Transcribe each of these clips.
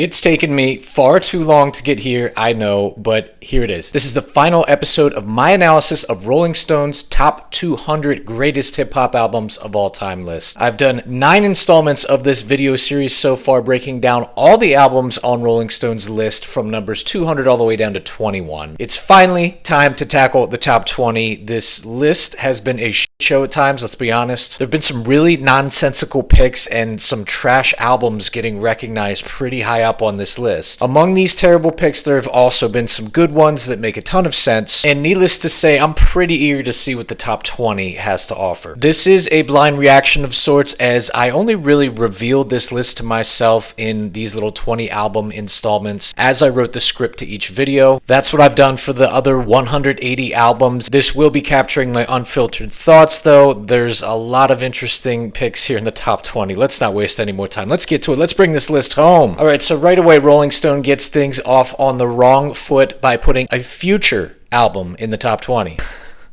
It's taken me far too long to get here, I know, but here it is. This is the final episode of my analysis of Rolling Stone's top 200 greatest hip-hop albums of all time list. I've done 9 installments of this video series so far, breaking down all the albums on Rolling Stone's list from numbers 200 all the way down to 21. It's finally time to tackle the top 20. This list has been a show at times, let's be honest. There have been some really nonsensical picks and some trash albums getting recognized pretty high up on this list. Among these terrible picks, there have also been some good ones that make a ton of sense, and needless to say, I'm pretty eager to see what the top 20 has to offer. This is a blind reaction of sorts, as I only really revealed this list to myself in these little 20 album installments as I wrote the script to each video. That's what I've done for the other 180 albums. This will be capturing my unfiltered thoughts, though. There's a lot of interesting picks here in the top 20. Let's not waste any more time. Let's get to it. Let's bring this list home. Alright, so right away, Rolling Stone gets things off on the wrong foot by putting a Future album in the top 20.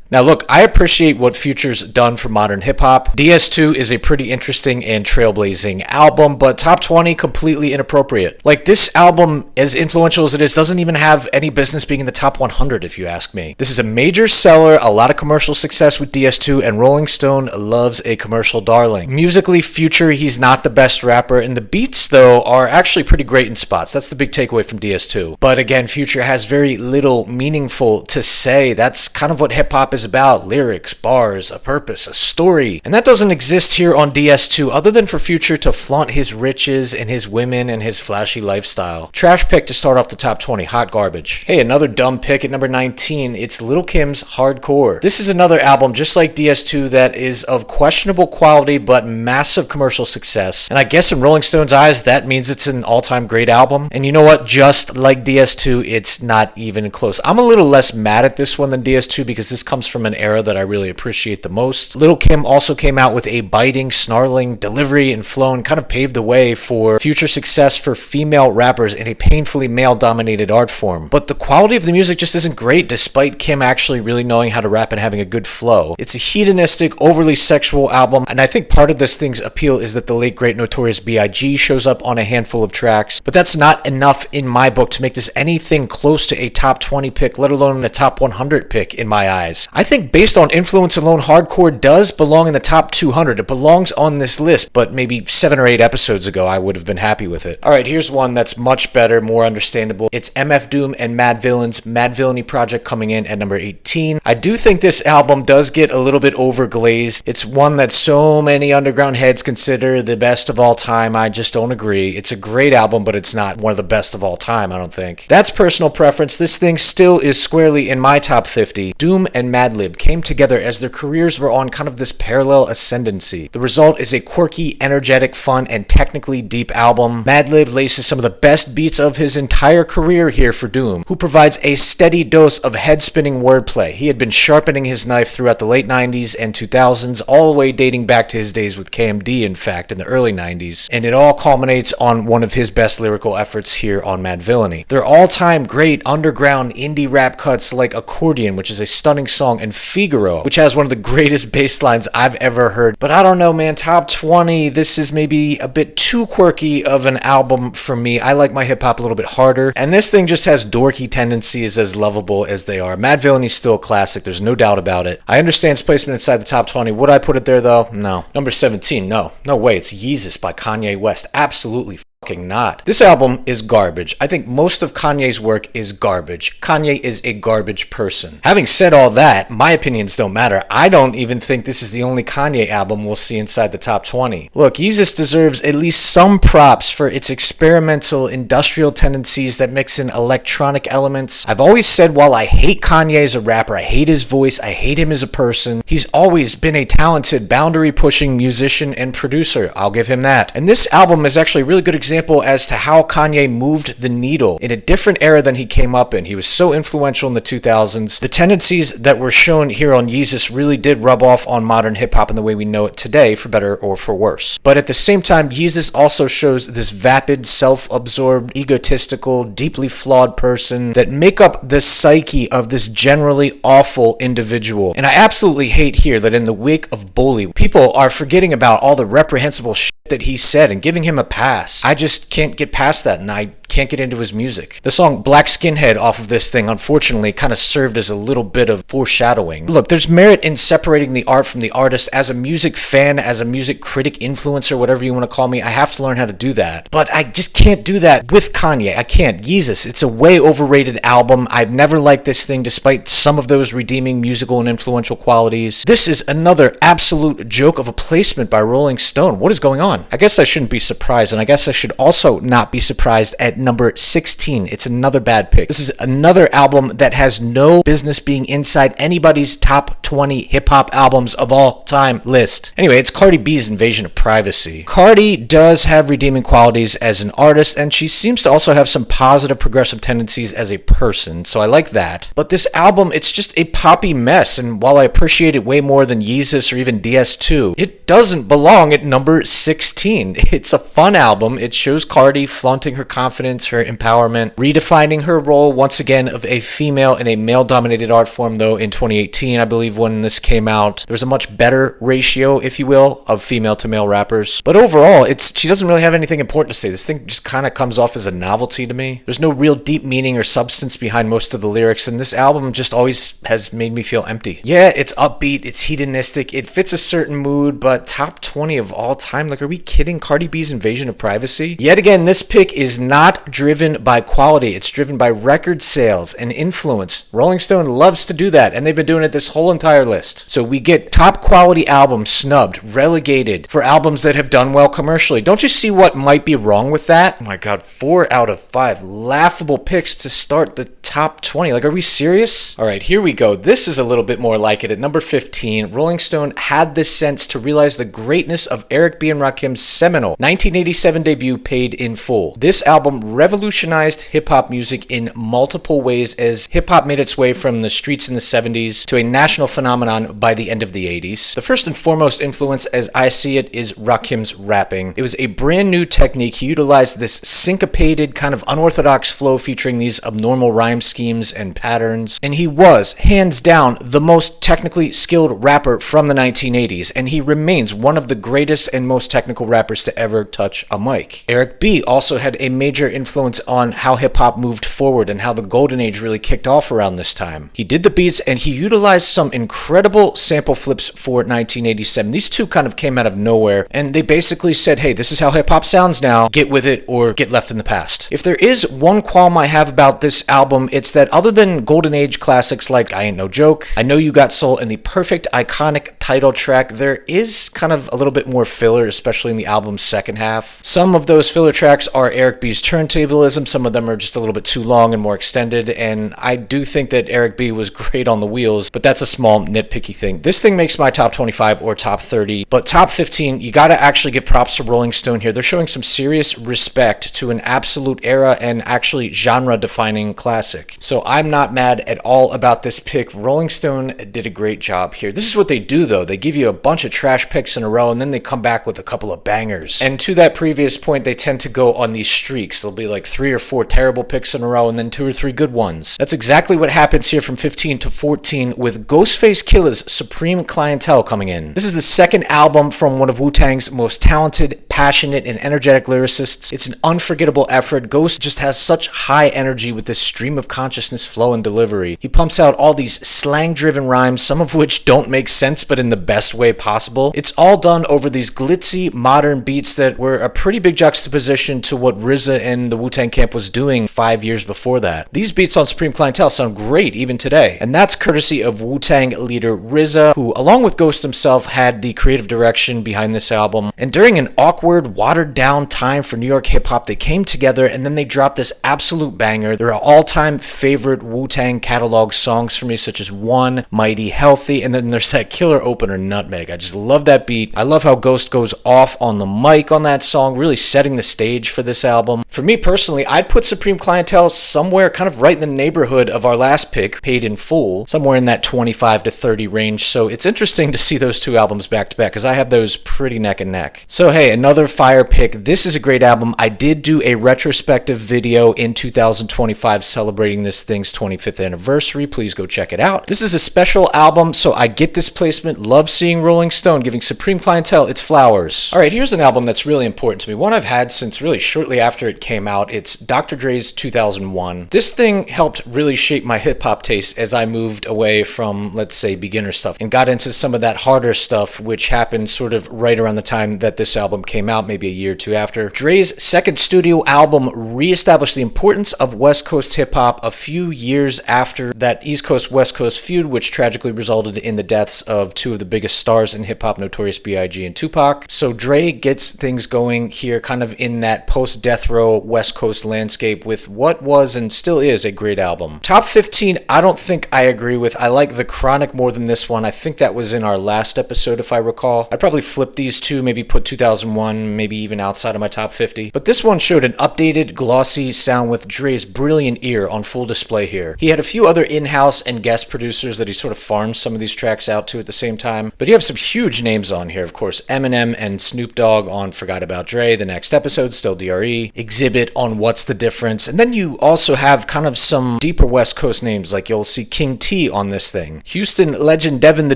Now look, I appreciate what Future's done for modern hip-hop. DS2 is a pretty interesting and trailblazing album, but top 20, completely inappropriate. Like, this album, as influential as it is, doesn't even have any business being in the top 100, if you ask me. This is a major seller, a lot of commercial success with DS2, and Rolling Stone loves a commercial darling. Musically, Future, he's not the best rapper, and the beats, though, are actually pretty great in spots. That's the big takeaway from DS2. But again, Future has very little meaningful to say. That's kind of what hip-hop is about: lyrics, bars, a purpose, a story. And that doesn't exist here on DS2 other than for Future to flaunt his riches and his women and his flashy lifestyle. Trash pick to start off the top 20, hot garbage. Hey, another dumb pick at number 19, it's Lil' Kim's Hardcore. This is another album just like DS2 that is of questionable quality but massive commercial success. And I guess in Rolling Stone's eyes that means it's an all-time great album. And you know what? Just like DS2, it's not even close. I'm a little less mad at this one than DS2 because this comes from an era that I really appreciate the most. Lil' Kim also came out with a biting, snarling delivery and flow and kind of paved the way for future success for female rappers in a painfully male-dominated art form. But the quality of the music just isn't great, despite Kim actually really knowing how to rap and having a good flow. It's a hedonistic, overly sexual album, and I think part of this thing's appeal is that the late great Notorious B.I.G shows up on a handful of tracks, but that's not enough in my book to make this anything close to a top 20 pick, let alone a top 100 pick in my eyes. I think based on influence alone, Hardcore does belong in the top 200. It belongs on this list, but maybe 7 or 8 episodes ago, I would have been happy with it. Alright, here's one that's much better, more understandable. It's MF Doom and Madvillain's Madvillainy project coming in at number 18. I do think this album does get a little bit overglazed. It's one that so many underground heads consider the best of all time. I just don't agree. It's a great album, but it's not one of the best of all time, I don't think. That's personal preference. This thing still is squarely in my top 50. Doom and Madlib came together as their careers were on kind of this parallel ascendancy. The result is a quirky, energetic, fun, and technically deep album. Madlib laces some of the best beats of his entire career here for Doom, who provides a steady dose of head-spinning wordplay. He had been sharpening his knife throughout the late 90s and 2000s, all the way dating back to his days with KMD, in fact, in the early 90s, and it all culminates on one of his best lyrical efforts here on Madvillainy. Their all-time great underground indie rap cuts like Accordion, which is a stunning song, and Figaro, which has one of the greatest bass lines I've ever heard. But I don't know, man, top 20, this is maybe a bit too quirky of an album for me. I like my hip-hop a little bit harder, and this thing just has dorky tendencies as lovable as they are. Madvillainy's still a classic, there's no doubt about it. I understand its placement inside the top 20. Would I put it there, though? No. Number 17, no. No way, it's Yeezus by Kanye West. Absolutely not. This album is garbage. I think most of Kanye's work is garbage. Kanye is a garbage person. Having said all that, my opinions don't matter. I don't even think this is the only Kanye album we'll see inside the top 20. Look, Yeezus deserves at least some props for its experimental, industrial tendencies that mix in electronic elements. I've always said while I hate Kanye as a rapper, I hate his voice, I hate him as a person, he's always been a talented, boundary-pushing musician and producer. I'll give him that. And this album is actually a really good example as to how Kanye moved the needle in a different era than he came up in. He was so influential in the 2000s. The tendencies that were shown here on Yeezus really did rub off on modern hip-hop in the way we know it today, for better or for worse. But at the same time, Yeezus also shows this vapid, self-absorbed, egotistical, deeply flawed person that make up the psyche of this generally awful individual. And I absolutely hate here that in the wake of Bully, people are forgetting about all the reprehensible shit that he said and giving him a pass. I just can't get past that, and I can't get into his music. The song Black Skinhead off of this thing, unfortunately, kind of served as a little bit of foreshadowing. Look, there's merit in separating the art from the artist. As a music fan, as a music critic, influencer, whatever you want to call me, I have to learn how to do that. But I just can't do that with Kanye. I can't. Jesus, it's a way overrated album. I've never liked this thing despite some of those redeeming musical and influential qualities. This is another absolute joke of a placement by Rolling Stone. What is going on? I guess I shouldn't be surprised, and I guess I should also not be surprised at number 16. It's another bad pick. This is another album that has no business being inside anybody's top 20 hip-hop albums of all time list. Anyway, it's Cardi B's Invasion of Privacy. Cardi does have redeeming qualities as an artist, and she seems to also have some positive progressive tendencies as a person, so I like that. But this album, it's just a poppy mess, and while I appreciate it way more than Yeezus or even DS2, it doesn't belong at number 16. It's a fun album. It shows Cardi flaunting her confidence, her empowerment, redefining her role once again of a female in a male-dominated art form, though in 2018, I believe when this came out, there was a much better ratio, if you will, of female to male rappers. But overall, she doesn't really have anything important to say. This thing just kind of comes off as a novelty to me. There's no real deep meaning or substance behind most of the lyrics, and this album just always has made me feel empty. Yeah, it's upbeat, it's hedonistic, it fits a certain mood, but top 20 of all time? Like, are we kidding? Cardi B's Invasion of Privacy? Yet again, this pick is not driven by quality. It's driven by record sales and influence. Rolling Stone loves to do that, and they've been doing it this whole entire list. So we get top quality albums snubbed, relegated for albums that have done well commercially. Don't you see what might be wrong with that? Oh my god, 4 out of 5 laughable picks to start the top 20. Like, are we serious? All right, here we go. This is a little bit more like it. At number 15, Rolling Stone had the sense to realize the greatness of Eric B. and Rakim's seminal 1987 debut, Paid in Full. This album revolutionized hip-hop music in multiple ways as hip-hop made its way from the streets in the 70s to a national phenomenon by the end of the 80s. The first and foremost influence, as I see it, is Rakim's rapping. It was a brand new technique. He utilized this syncopated, kind of unorthodox flow featuring these abnormal rhyme schemes and patterns, and he was, hands down, the most technically skilled rapper from the 1980s, and he remains one of the greatest and most technical rappers to ever touch a mic. Eric B. also had a major influence on how hip-hop moved forward and how the golden age really kicked off around this time. He did the beats, and he utilized some incredible sample flips for 1987. These two kind of came out of nowhere, and they basically said, hey, this is how hip-hop sounds now, get with it or get left in the past. If there is one qualm I have about this album, it's that other than golden age classics like I Ain't No Joke, I Know You Got Soul, and the perfect iconic title track, there is kind of a little bit more filler, especially in the album's second half. Some of those filler tracks are Eric B's turntablism, some of them are just a little bit too long and more extended, and I do think that Eric B was great on the wheels, but that's a small nitpicky thing. This thing makes my top 25 or top 30, but top 15, you gotta actually give props to Rolling Stone here. They're showing some serious respect to an absolute era and actually genre-defining classic. So I'm not mad at all about this pick. Rolling Stone did a great job here. This is what they do, though. They give you a bunch of trash picks in a row, and then they come back with a couple of bangers. And to that previous point, they tend to go on these streaks. There'll be like 3 or 4 terrible picks in a row, and then 2 or 3 good ones. That's exactly what happens here from 15 to 14 with Ghostface Killah's Supreme Clientele coming in. This is the second album from one of Wu-Tang's most talented, passionate, and energetic lyricists. It's an unforgettable effort. Ghost just has such high energy with this stream of consciousness flow and delivery. He pumps out all these slang-driven rhymes, some of which don't make sense, but in the best way possible. It's all done over these glitzy, modern beats that were a pretty big juxtaposition to what RZA and the Wu-Tang camp was doing 5 years before that. These beats on Supreme Clientele sound great even today, and that's courtesy of Wu-Tang leader RZA, who, along with Ghost himself, had the creative direction behind this album. And during an awkward, watered-down time for New York hip-hop, they came together and then they dropped this absolute banger. There are all-time favorite Wu-Tang catalog songs for me, such as One, Mighty Healthy, and then there's that killer opener, Nutmeg. I just love that beat. I love how Ghost goes off on the mic on that song, really setting the stage for this album. For me personally, I'd put Supreme Clientele somewhere kind of right in the neighborhood of our last pick, Paid in Full, somewhere in that 25 to 30 range. So it's interesting to see those two albums back to back because I have those pretty neck and neck. So hey, another fire pick. This is a great album. I did do a retrospective video in 2025 celebrating this thing's 25th anniversary. Please go check it out. This is a special album, so I get this placement. Love seeing Rolling Stone giving Supreme Clientele its flowers. All right, here's an album that's really important to me. One I've had since really shortly after it came out. It's Dr. Dre's 2001. This thing helped really shape my hip-hop taste as I moved away from, let's say, beginner stuff and got into some of that harder stuff, which happened sort of right around the time that this album came out, maybe a year or two after. Dre's second studio album reestablished the importance of West Coast hip-hop a few years after that East Coast-West Coast feud, which tragically resulted in the deaths of two of the biggest stars in hip-hop, Notorious B.I.G. and Tupac. So Dre gets things going here kind of in that post-death row West Coast landscape with what was and still is a great album. Top 15, I don't think I agree with. I like The Chronic more than this one. I think that was in our last episode, if I recall. I'd probably flip these two, maybe put 2001, maybe even outside of my top 50. But this one showed an updated, glossy sound with Dre's brilliant ear on full display here. He had a few other in-house and guest producers that he sort of farmed some of these tracks out to at the same time. But you have some huge names on here, of course. Eminem and Snoop Dogg on Forgot About Dre. The next episode, still DRE. Exhibit on What's the Difference. And then you also have kind of some deeper West Coast names, like you'll see King T on this thing. Houston legend Devin the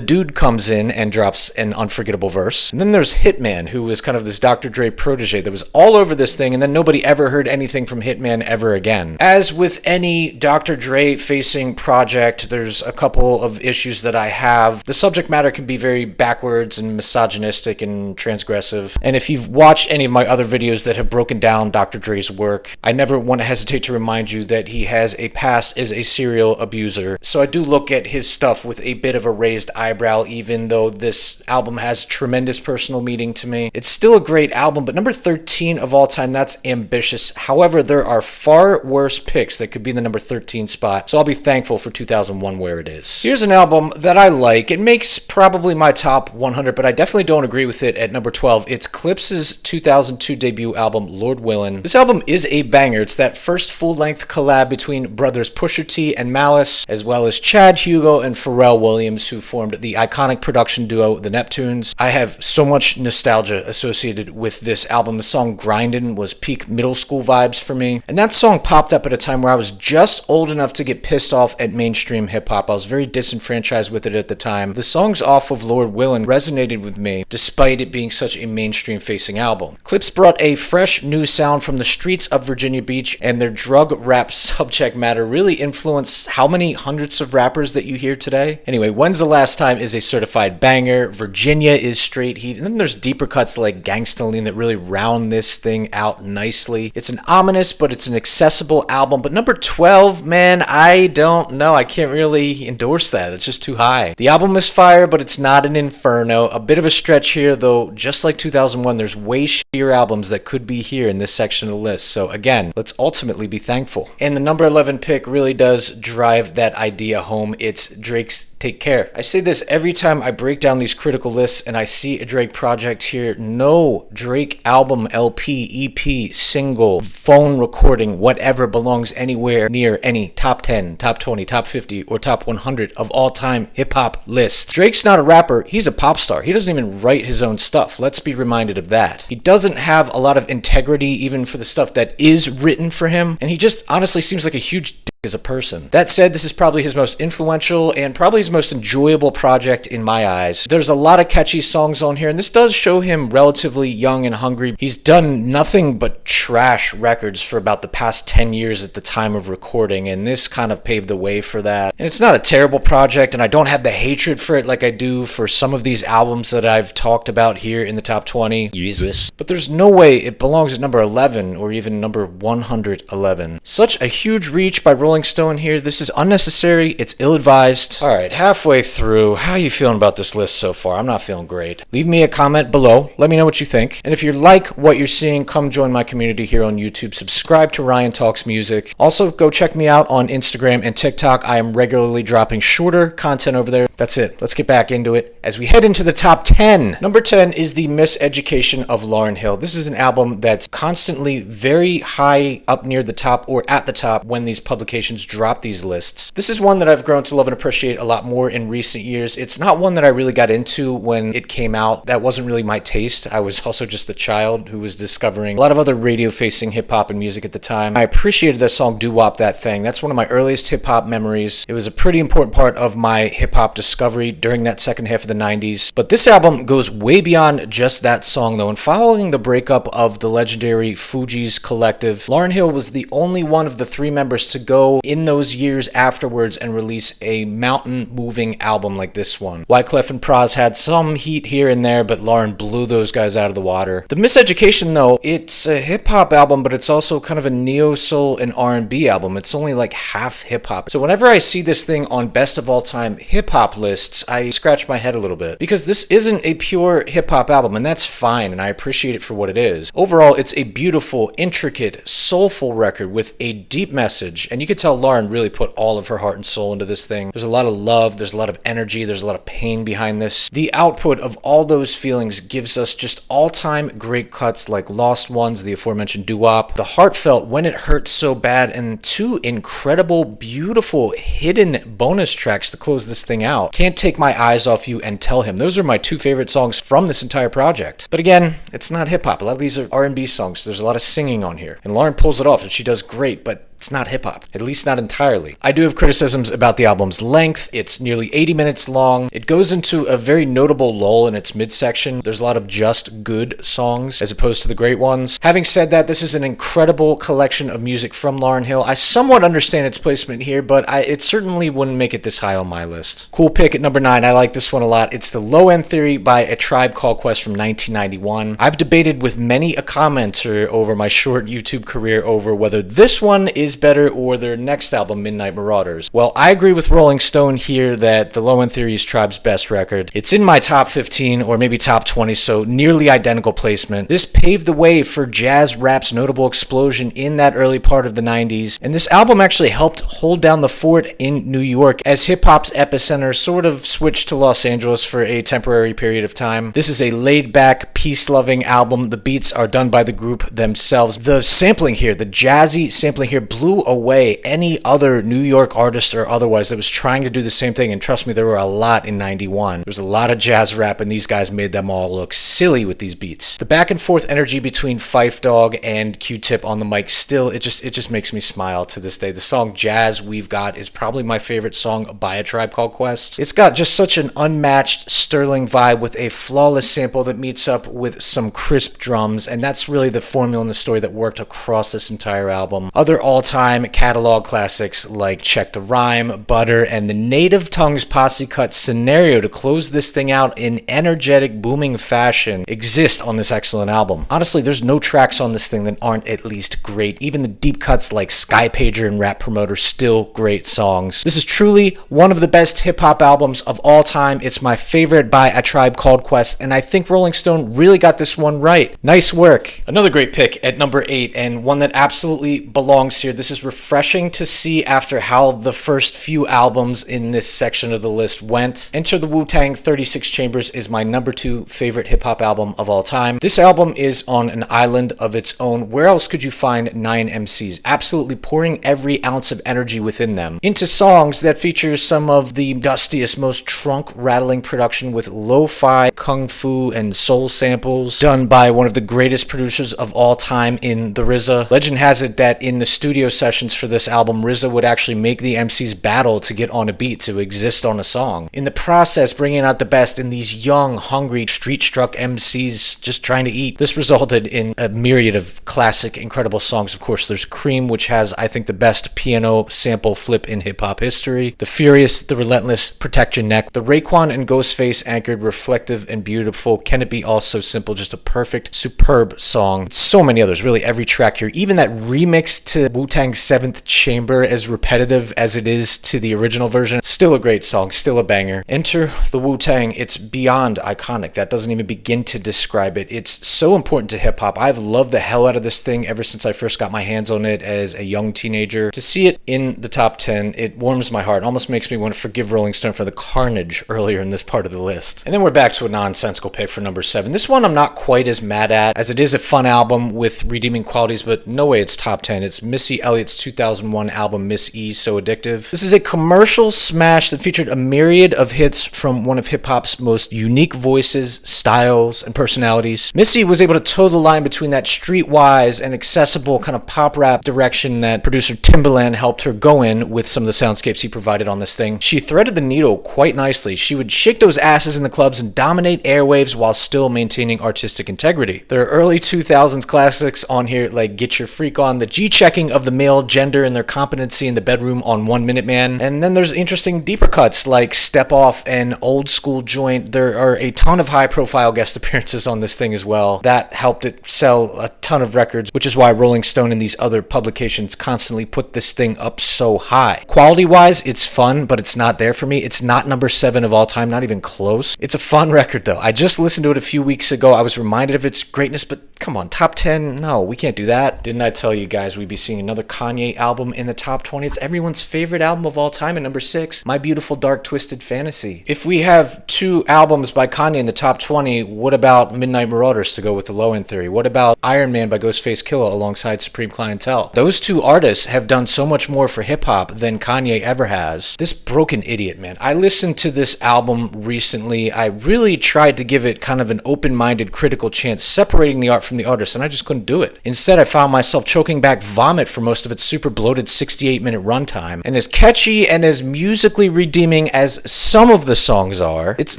Dude comes in and drops an unforgettable verse. And then there's Hitman, who was kind of this Dr. Dre protege that was all over this thing, and then nobody ever heard anything from Hitman ever again. As with any Dr. Dre facing project, there's a couple of issues that I have. The subject matter can be very backwards and misogynistic and transgressive. And if you've watched any of my other videos that have broken down Dr. Dre's work, I never want to hesitate to remind you that he has a past as a serial abuser. So I do look at his stuff with a bit of a raised eyebrow, even though this album has tremendous personal meaning to me. It's still a great album, but number 13 of all time, that's ambitious. However, there are far worse picks that could be in the number 13 spot, so I'll be thankful for 2001 where it is. Here's an album that I like. It makes probably my top 100, but I definitely don't agree with it at number 12. It's Clipse's 2002 debut album, Lord Willin'. This album is a banger. It's that first full-length collab between brothers Pusha T and Malice, as well as Chad Hugo and Pharrell Williams, who formed the iconic production duo, the Neptunes. I have so much nostalgia associated with this album. The song Grindin' was peak middle school vibes for me, and that song popped up at a time where I was just old enough to get pissed off at mainstream hip-hop. I was very disenfranchised with it at the time. The songs off of Lord Willin' resonated with me, despite it being such a mainstream-facing album. Clipse brought a fresh new sound from the streets of Virginia Beach, and their drug rap subject matter really influenced how many hundreds of rappers that you hear today. Anyway, When's the Last Time is a certified banger. Virginia is straight heat, and then there's deeper cuts like Gangsta Lean that really round this thing out nicely. It's an ominous, but it's an accessible album. But number 12, man, I don't know. I can't really endorse that. It's just too high. The album is fire, but it's not an inferno. A bit of a stretch here, though. Just like 2001, there's way shittier albums that could be here in this section of the list. So again, let's ultimately be thankful. And the number 11 pick really does drive that idea home. It's Drake's Take Care. I say this every time I break down these critical lists and I see a Drake project here. No Drake album, LP, EP, single, phone recording, whatever belongs anywhere near any top 10, top 20, top 50, or top 100 of all time hip hop lists. Drake's not a rapper, he's a pop star. He doesn't even write his own stuff. Let's be reminded of that. He doesn't have a lot of integrity even for the stuff that is written for him, and he just honestly seems like a huge as a person. That said, this is probably his most influential and probably his most enjoyable project in my eyes. There's a lot of catchy songs on here, and this does show him relatively young and hungry. He's done nothing but trash records for about the past 10 years at the time of recording, and this kind of paved the way for that. And it's not a terrible project, and I don't have the hatred for it like I do for some of these albums that I've talked about here in the top 20. Jesus. But there's no way it belongs at number 11 or even number 111. Such a huge reach by Rolling Rolling Stone here. This is unnecessary. It's ill-advised. All right, halfway through. How are you feeling about this list so far? I'm not feeling great. Leave me a comment below. Let me know what you think. And if you like what you're seeing, come join my community here on YouTube. Subscribe to Ryan Talks Music. Also, go check me out on Instagram and TikTok. I am regularly dropping shorter content over there. That's it. Let's get back into it as we head into the top 10. Number 10 is The Miseducation of Lauryn Hill. This is an album that's constantly very high up near the top or at the top when these publications drop these lists. This is one that I've grown to love and appreciate a lot more in recent years. It's not one that I really got into when it came out. That wasn't really my taste. I was also just a child who was discovering a lot of other radio-facing hip-hop and music at the time. I appreciated the song Doo Wop That Thing. That's one of my earliest hip-hop memories. It was a pretty important part of my hip-hop discovery during that second half of the 90s. But this album goes way beyond just that song, though. And following the breakup of the legendary Fugees collective, Lauryn Hill was the only one of the three members to go in those years afterwards and release a mountain-moving album like this one. Wyclef and Pras had some heat here and there, but Lauryn blew those guys out of the water. The Miseducation, though, it's a hip-hop album, but it's also kind of a neo-soul and R&B album. It's only like half hip-hop. So whenever I see this thing on best of all time hip-hop lists, I scratch my head a little bit, because this isn't a pure hip-hop album, and that's fine, and I appreciate it for what it is. Overall, it's a beautiful, intricate, soulful record with a deep message, and you can tell Lauryn really put all of her heart and soul into this thing. There's a lot of love, there's a lot of energy, there's a lot of pain behind this. The output of all those feelings gives us just all-time great cuts like Lost Ones, the aforementioned Doo Wop, the heartfelt When It Hurts So Bad, and two incredible, beautiful, hidden bonus tracks to close this thing out. Can't Take My Eyes Off You and Tell Him. Those are my two favorite songs from this entire project. But again, it's not hip-hop. A lot of these are R&B songs. There's a lot of singing on here. And Lauryn pulls it off, and she does great, but it's not hip-hop, at least not entirely. I do have criticisms about the album's length. It's nearly 80 minutes long. It goes into a very notable lull in its midsection. There's a lot of just good songs as opposed to the great ones. Having said that, this is an incredible collection of music from Lauryn Hill. I somewhat understand its placement here, but it certainly wouldn't make it this high on my list. Cool pick at number 9. I like this one a lot. It's The Low End Theory by A Tribe Called Quest from 1991. I've debated with many a commenter over my short YouTube career over whether this one is better or their next album, Midnight Marauders. Well, I agree with Rolling Stone here that The Low End Theory is Tribe's best record. It's in my top 15 or maybe top 20, so nearly identical placement. This paved the way for jazz rap's notable explosion in that early part of the 90s, and this album actually helped hold down the fort in New York as hip-hop's epicenter sort of switched to Los Angeles for a temporary period of time. This is a laid-back, peace-loving album. The beats are done by the group themselves. The sampling here, the jazzy sampling here, blew away any other New York artist or otherwise that was trying to do the same thing, and trust me, there were a lot in 91. There was a lot of jazz rap, and these guys made them all look silly with these beats. The back and forth energy between Phife Dawg and Q-Tip on the mic still, it just makes me smile to this day. The song Jazz We've Got is probably my favorite song by A Tribe Called Quest. It's got just such an unmatched, sterling vibe with a flawless sample that meets up with some crisp drums, and that's really the formula in the story that worked across this entire album. Other all-time catalog classics like Check the Rhyme, Butter, and the Native Tongues posse cut Scenario to close this thing out in energetic, booming fashion exist on this excellent album. Honestly, there's no tracks on this thing that aren't at least great. Even the deep cuts like Sky Pager and Rap Promoter, still great songs. This is truly one of the best hip-hop albums of all time. It's my favorite by A Tribe Called Quest, and I think Rolling Stone really got this one right. Nice work. Another great pick at number 8, and one that absolutely belongs here. This is refreshing to see after how the first few albums in this section of the list went. Enter the Wu-Tang 36 Chambers is my number 2 favorite hip-hop album of all time. This album is on an island of its own. Where else could you find 9 MCs absolutely pouring every ounce of energy within them into songs that feature some of the dustiest, most trunk-rattling production with lo-fi, kung fu, and soul samples done by one of the greatest producers of all time in the RZA. Legend has it that in the studio sessions for this album, RZA would actually make the MCs battle to get on a beat, to exist on a song. In the process, bringing out the best in these young, hungry, street-struck MCs just trying to eat. This resulted in a myriad of classic, incredible songs. Of course, there's Cream, which has, I think, the best piano sample flip in hip-hop history. The Furious, The Relentless, Protect Your Neck. The Raekwon and Ghostface anchored Reflective and Beautiful. Can It Be All So Simple? Just a perfect, superb song. So many others, really every track here. Even that remix to Wu-Tang Wu-Tang's Seventh Chamber, as repetitive as it is to the original version. Still a great song, still a banger. Enter the Wu-Tang. It's beyond iconic. That doesn't even begin to describe it. It's so important to hip-hop. I've loved the hell out of this thing ever since I first got my hands on it as a young teenager. To see it in the top 10, it warms my heart. It almost makes me want to forgive Rolling Stone for the carnage earlier in this part of the list. And then we're back to a nonsensical pick for number 7. This one I'm not quite as mad at, as it is a fun album with redeeming qualities, but no way it's top 10. It's Missy Elliott's 2001 album Missy So Addictive. This is a commercial smash that featured a myriad of hits from one of hip-hop's most unique voices, styles, and personalities. Missy was able to toe the line between that streetwise and accessible kind of pop rap direction that producer Timbaland helped her go in with some of the soundscapes he provided on this thing. She threaded the needle quite nicely. She would shake those asses in the clubs and dominate airwaves while still maintaining artistic integrity. There are early 2000s classics on here like Get Your Freak On, the G-checking of the male gender and their competency in the bedroom on 1 Minute Man. And then there's interesting deeper cuts like Step Off and Old School Joint. There are a ton of high-profile guest appearances on this thing as well. That helped it sell a ton of records, which is why Rolling Stone and these other publications constantly put this thing up so high. Quality-wise, it's fun, but it's not there for me. It's not number 7 of all time, not even close. It's a fun record, though. I just listened to it a few weeks ago. I was reminded of its greatness, but come on, top 10? No, we can't do that. Didn't I tell you guys we'd be seeing another Kanye album in the top 20? It's everyone's favorite album of all time at number 6, My Beautiful Dark Twisted Fantasy. If we have 2 albums by Kanye in the top 20, what about Midnight Marauders to go with the low-end theory? What about Iron Man by Ghostface Killah alongside Supreme Clientele? Those 2 artists have done so much more for hip-hop than Kanye ever has. This broken idiot, man. I listened to this album recently. I really tried to give it kind of an open-minded, critical chance, separating the art from the artist, and I just couldn't do it. Instead, I found myself choking back vomit for most of its super bloated 68-minute runtime. And as catchy and as musically redeeming as some of the songs are, it's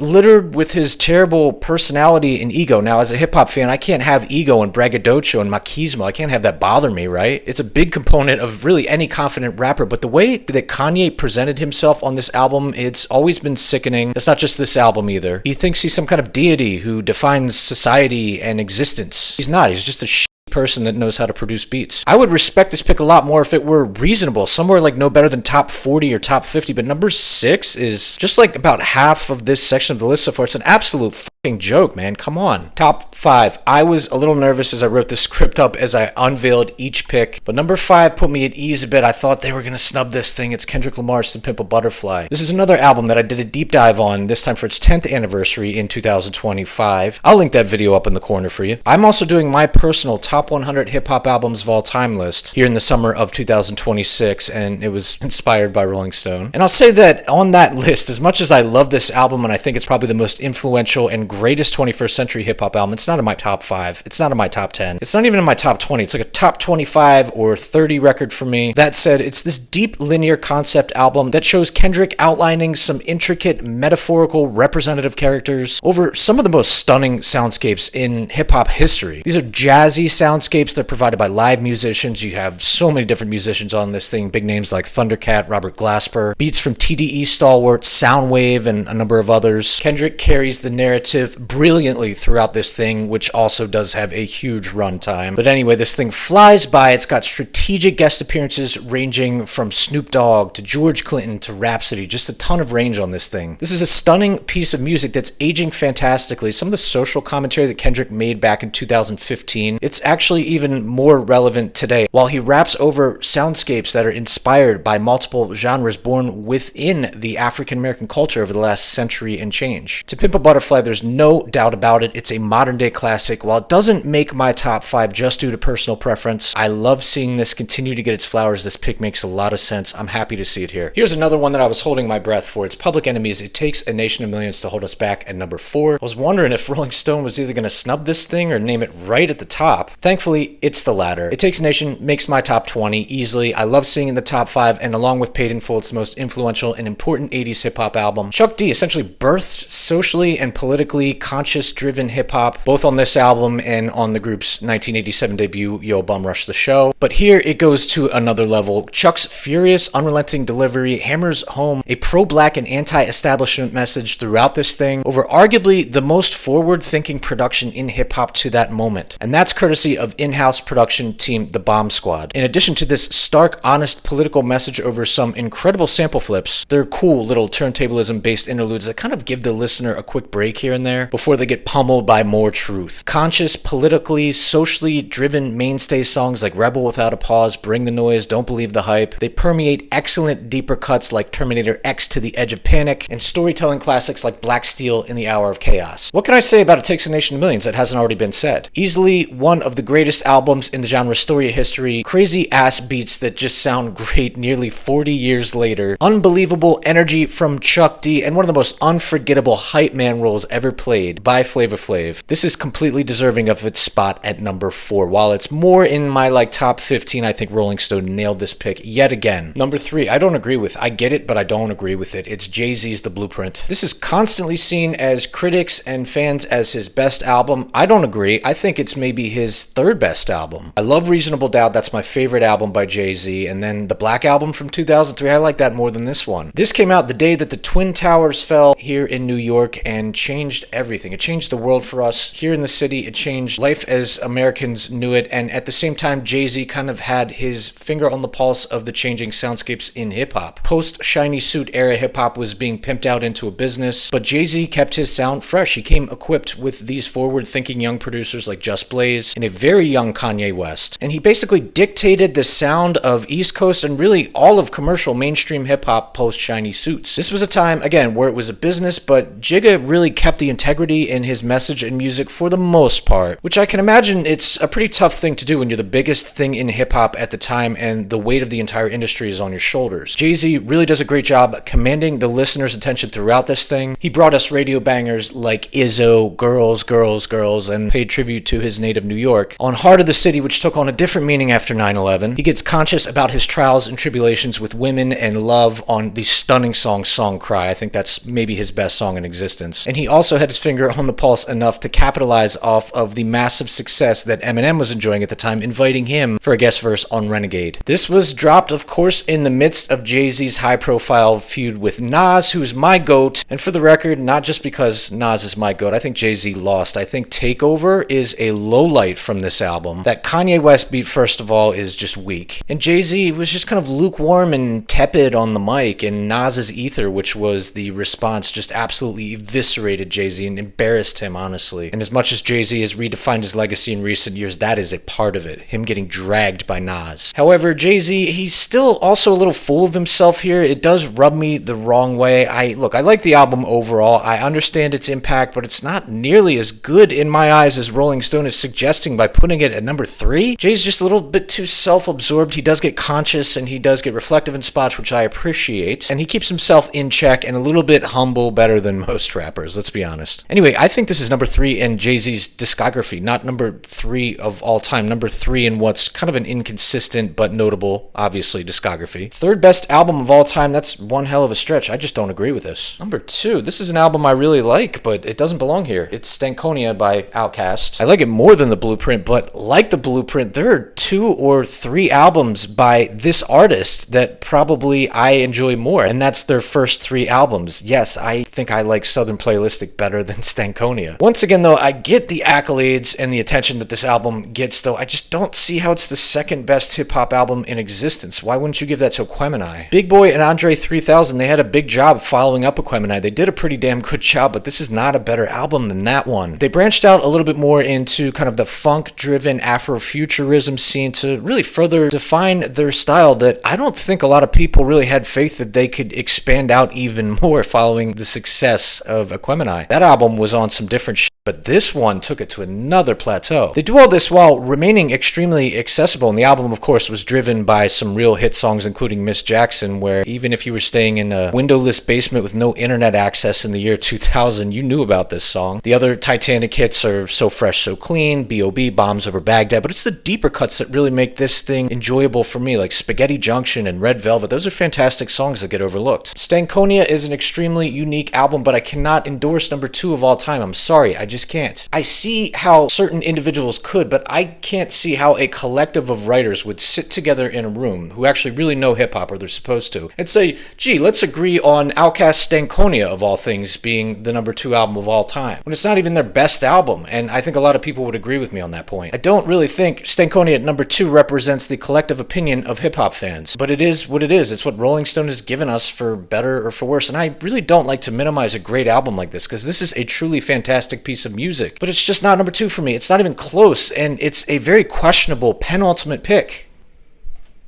littered with his terrible personality and ego. Now, as a hip-hop fan, I can't have ego and braggadocio and machismo. I can't have that bother me, right? It's a big component of really any confident rapper, but the way that Kanye presented himself on this album, it's always been sickening. It's not just this album either. He thinks he's some kind of deity who defines society and existence. He's not. He's just a person that knows how to produce beats. I would respect this pick a lot more if it were reasonable, somewhere like no better than top 40 or top 50, but number 6 is just like about half of this section of the list so far. It's an absolute fucking joke, man. Come on. Top 5. I was a little nervous as I wrote the script up as I unveiled each pick, but number 5 put me at ease a bit. I thought they were going to snub this thing. It's Kendrick Lamar's To Pimp a Butterfly. This is another album that I did a deep dive on, this time for its 10th anniversary in 2025. I'll link that video up in the corner for you. I'm also doing my personal top 100 hip-hop albums of all time list here in the summer of 2026, and it was inspired by Rolling Stone. And I'll say that on that list, as much as I love this album and I think it's probably the most influential and greatest 21st century hip-hop album, it's not in my top 5. It's not in my top 10. It's not even in my top 20. It's like a top 25 or 30 record for me. That said, it's this deep linear concept album that shows Kendrick outlining some intricate, metaphorical, representative characters over some of the most stunning soundscapes in hip-hop history. These are jazzy soundscapes that are provided by live musicians. You have so many different musicians on this thing, big names like Thundercat, Robert Glasper, beats from TDE stalwart, Soundwave, and a number of others. Kendrick carries the narrative brilliantly throughout this thing, which also does have a huge runtime. But anyway, this thing flies by. It's got strategic guest appearances ranging from Snoop Dogg to George Clinton to Rhapsody, just a ton of range on this thing. This is a stunning piece of music that's aging fantastically. Some of the social commentary that Kendrick made back in 2015, it's actually even more relevant today, while he raps over soundscapes that are inspired by multiple genres born within the African American culture over the last century and change. To Pimp a Butterfly, there's no doubt about it. It's a modern day classic. While it doesn't make my top 5 just due to personal preference, I love seeing this continue to get its flowers. This pick makes a lot of sense. I'm happy to see it here. Here's another one that I was holding my breath for. It's Public Enemy's It Takes a Nation of Millions to Hold Us Back at number 4. I was wondering if Rolling Stone was either going to snub this thing or name it right at the top. Thankfully, it's the latter. It Takes a Nation makes my top 20 easily. I love seeing it in the top 5, and along with Paid in Full, it's the most influential and important 80s hip-hop album. Chuck D essentially birthed socially and politically lyrically conscious-driven hip-hop, both on this album and on the group's 1987 debut, Yo Bum Rush the Show. But here it goes to another level. Chuck's furious, unrelenting delivery hammers home a pro-black and anti-establishment message throughout this thing over arguably the most forward-thinking production in hip-hop to that moment. And that's courtesy of in-house production team The Bomb Squad. In addition to this stark, honest political message over some incredible sample flips, they're cool little turntablism-based interludes that kind of give the listener a quick break here and there before they get pummeled by more truth. Conscious, politically, socially driven mainstay songs like Rebel Without a Pause, Bring the Noise, Don't Believe the Hype. They permeate excellent deeper cuts like Terminator X to the Edge of Panic, and storytelling classics like Black Steel in the Hour of Chaos. What can I say about It Takes a Nation of Millions that hasn't already been said? Easily one of the greatest albums in the genre's story history, crazy ass beats that just sound great nearly 40 years later, unbelievable energy from Chuck D, and one of the most unforgettable hype man roles ever played by Flavor Flav. This is completely deserving of its spot at number 4. While it's more in my top 15, I think Rolling Stone nailed this pick yet again. Number 3, I don't agree with. I get it, but I don't agree with it. It's Jay-Z's The Blueprint. This is constantly seen as critics and fans as his best album. I don't agree. I think it's maybe his third best album. I love Reasonable Doubt. That's my favorite album by Jay-Z. And then the Black Album from 2003, I like that more than this one. This came out the day that the Twin Towers fell here in New York and changed everything. It changed the world for us here in the city. It changed life as Americans knew it. And at the same time, Jay-Z kind of had his finger on the pulse of the changing soundscapes in hip-hop. Post-Shiny Suit era hip-hop was being pimped out into a business, but Jay-Z kept his sound fresh. He came equipped with these forward-thinking young producers like Just Blaze and a very young Kanye West. And he basically dictated the sound of East Coast and really all of commercial mainstream hip-hop post-Shiny Suits. This was a time, again, where it was a business, but Jigga really kept the integrity in his message and music for the most part, which I can imagine it's a pretty tough thing to do when you're the biggest thing in hip-hop at the time and the weight of the entire industry is on your shoulders. Jay-Z really does a great job commanding the listener's attention throughout this thing. He brought us radio bangers like Izzo, Girls, Girls, Girls, and paid tribute to his native New York. On Heart of the City, which took on a different meaning after 9/11, he gets conscious about his trials and tribulations with women and love on the stunning song Song Cry. I think that's maybe his best song in existence. And he also had his finger on the pulse enough to capitalize off of the massive success that Eminem was enjoying at the time, inviting him for a guest verse on Renegade. This was dropped, of course, in the midst of Jay-Z's high-profile feud with Nas, who's my GOAT. And for the record, not just because Nas is my GOAT, I think Jay-Z lost. I think Takeover is a lowlight from this album. That Kanye West beat, first of all, is just weak. And Jay-Z was just kind of lukewarm and tepid on the mic, and Nas's Ether, which was the response, just absolutely eviscerated Jay-Z and embarrassed him, honestly. And as much as Jay-Z has redefined his legacy in recent years, that is a part of it, him getting dragged by Nas. However, Jay-Z, he's still also a little full of himself here. It does rub me the wrong way. I like the album overall. I understand its impact, but it's not nearly as good in my eyes as Rolling Stone is suggesting by putting it at number 3. Jay's just a little bit too self-absorbed. He does get conscious and he does get reflective in spots, which I appreciate. And he keeps himself in check and a little bit humble, better than most rappers, let's be honest. Anyway, I think this is number 3 in Jay-Z's discography, not number 3 of all time, number 3 in what's kind of an inconsistent but notable, obviously, discography. Third best album of all time, that's one hell of a stretch. I just don't agree with this. Number 2, this is an album I really like, but it doesn't belong here. It's Stankonia by OutKast. I like it more than The Blueprint, but like The Blueprint, there are 2 or 3 albums by this artist that probably I enjoy more, and that's their first 3 albums. Yes, I think I like Southern Playlistic better than Stankonia. Once again, though, I get the accolades and the attention that this album gets, though I just don't see how it's the second best hip-hop album in existence. Why wouldn't you give that to Aquemini? Big Boy and Andre 3000, they had a big job following up Aquemini. They did a pretty damn good job, but this is not a better album than that one. They branched out a little bit more into kind of the funk-driven Afrofuturism scene to really further define their style that I don't think a lot of people really had faith that they could expand out even more following the success of Aquemini. That album was on some different shit, but this one took it to another plateau. They do all this while remaining extremely accessible, and the album, of course, was driven by some real hit songs, including Miss Jackson, where even if you were staying in a windowless basement with no internet access in the year 2000, you knew about this song. The other Titanic hits are So Fresh, So Clean, B.O.B., Bombs Over Baghdad, but it's the deeper cuts that really make this thing enjoyable for me, like Spaghetti Junction and Red Velvet. Those are fantastic songs that get overlooked. Stankonia is an extremely unique album, but I cannot endorse number number 2 of all time. I'm sorry, I just can't. I see how certain individuals could, but I can't see how a collective of writers would sit together in a room who actually really know hip-hop, or they're supposed to, and say, gee, let's agree on OutKast Stankonia, of all things, being the number 2 album of all time, when it's not even their best album. And I think a lot of people would agree with me on that point. I don't really think Stankonia at number 2 represents the collective opinion of hip-hop fans, but it is what it is. It's what Rolling Stone has given us, for better or for worse. And I really don't like to minimize a great album like this, because this is a truly fantastic piece of music, but it's just not number 2 for me. It's not even close, and it's a very questionable penultimate pick.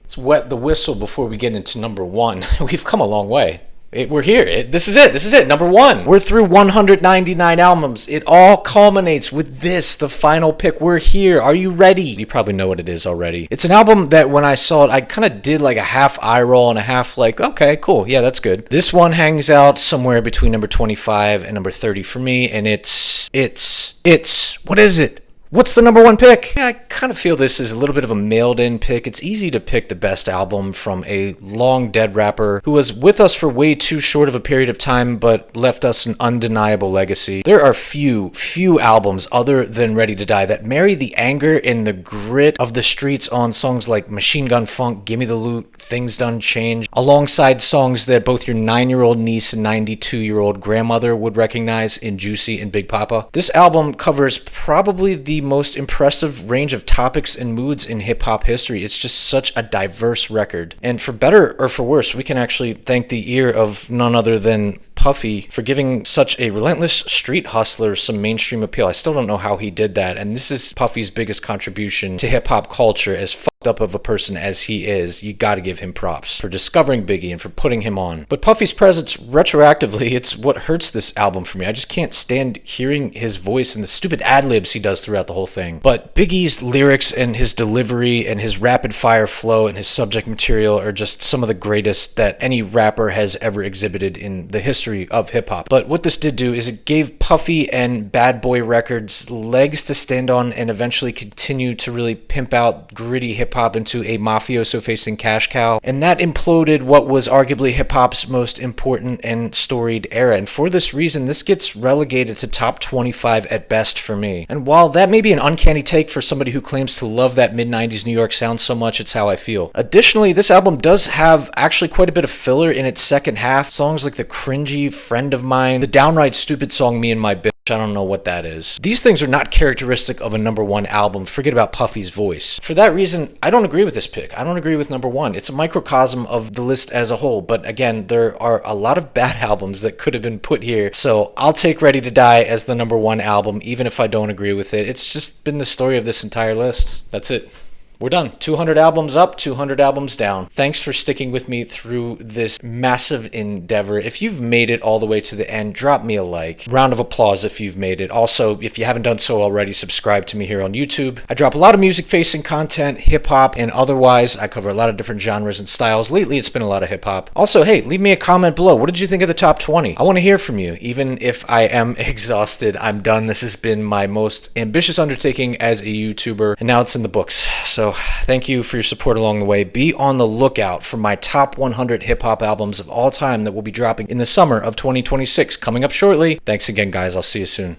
Let's wet the whistle before we get into number 1. We've come a long way. We're here. This is it. Number 1. We're through 199 albums. It all culminates with this, the final pick. We're here. Are you ready? You probably know what it is already. It's an album that when I saw it, I kind of did like a half eye roll and a half like, okay, cool. Yeah, that's good. This one hangs out somewhere between number 25 and number 30 for me. And it's, what is it? What's the number 1 pick? Yeah, I kind of feel this is a little bit of a mailed-in pick. It's easy to pick the best album from a long-dead rapper who was with us for way too short of a period of time, but left us an undeniable legacy. There are few albums other than Ready to Die that marry the anger and the grit of the streets on songs like Machine Gun Funk, Gimme the Loot, Things Done Change, alongside songs that both your 9-year-old niece and 92-year-old grandmother would recognize in Juicy and Big Papa. This album covers probably the most impressive range of topics and moods in hip-hop history. It's just such a diverse record. And for better or for worse, we can actually thank the ear of none other than Puffy for giving such a relentless street hustler some mainstream appeal. I still don't know how he did that, and this is Puffy's biggest contribution to hip-hop culture. As fucked up of a person as he is, you gotta give him props for discovering Biggie and for putting him on. But Puffy's presence retroactively, it's what hurts this album for me. I just can't stand hearing his voice and the stupid ad-libs he does throughout the whole thing. But Biggie's lyrics and his delivery and his rapid-fire flow and his subject material are just some of the greatest that any rapper has ever exhibited in the history of hip-hop. But what this did do is it gave Puffy and Bad Boy Records legs to stand on and eventually continue to really pimp out gritty hip-hop into a mafioso-facing cash cow. And that imploded what was arguably hip-hop's most important and storied era. And for this reason, this gets relegated to top 25 at best for me. And while that may be an uncanny take for somebody who claims to love that mid-90s New York sound so much, it's how I feel. Additionally, this album does have actually quite a bit of filler in its second half. Songs like the cringy Friend of Mine, the downright stupid song Me and My Bitch, I don't know what that is. These things are not characteristic of a number 1 album. Forget about Puffy's voice. For that reason, I don't agree with this pick. I don't agree with number 1. It's a microcosm of the list as a whole, but again, there are a lot of bad albums that could have been put here, so I'll take Ready to Die as the number 1 album, even if I don't agree with it. It's just been the story of this entire list. That's it. We're done. 200 albums up, 200 albums down. Thanks for sticking with me through this massive endeavor. If you've made it all the way to the end, drop me a like. Round of applause if you've made it. Also, if you haven't done so already, subscribe to me here on YouTube. I drop a lot of music-facing content, hip-hop, and otherwise. I cover a lot of different genres and styles. Lately, it's been a lot of hip-hop. Also, hey, leave me a comment below. What did you think of the top 20? I want to hear from you. Even if I am exhausted, I'm done. This has been my most ambitious undertaking as a YouTuber, and now it's in the books. So thank you for your support along the way. Be on the lookout for my top 100 hip-hop albums of all time that will be dropping in the summer of 2026, coming up shortly. Thanks again, guys. I'll see you soon.